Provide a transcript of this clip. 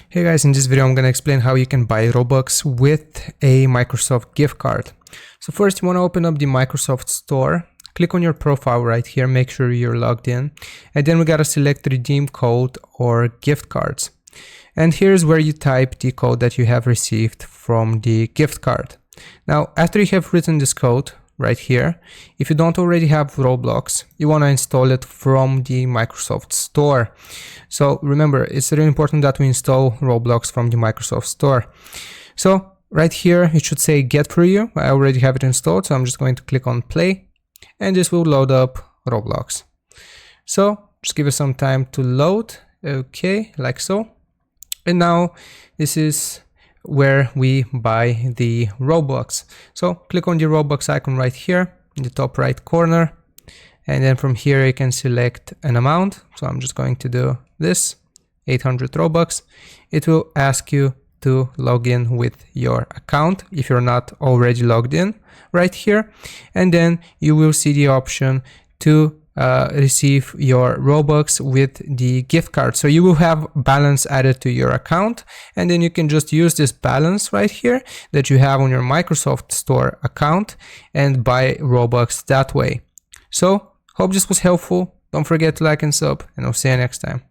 Hey guys, in this video I'm gonna explain how you can buy Robux with a Microsoft gift card. So first you wanna open up the Microsoft Store, click on your profile right here, make sure you're logged in, and then we gotta select redeem code or gift cards. And here's where you type the code that you have received from the gift card. Now, after you have written this code right here, if you don't already have Roblox, you want to install it from the Microsoft Store. So remember, it's really important that we install Roblox from the Microsoft Store. So right here, it should say get for you. I already have it installed, so I'm just going to click on play, and this will load up Roblox. So just give it some time to load. Okay, like so. And now this is where we buy the Robux. So click on the Robux icon right here in the top right corner, and then from here you can select an amount. So I'm just going to do this, 800 Robux. It will ask you to log in with your account if you're not already logged in right here, and then you will see the option to receive your Robux with the gift card. So you will have balance added to your account, and then you can just use this balance right here that you have on your Microsoft Store account and buy Robux that way. So hope this was helpful. Don't forget to like and sub, and I'll see you next time.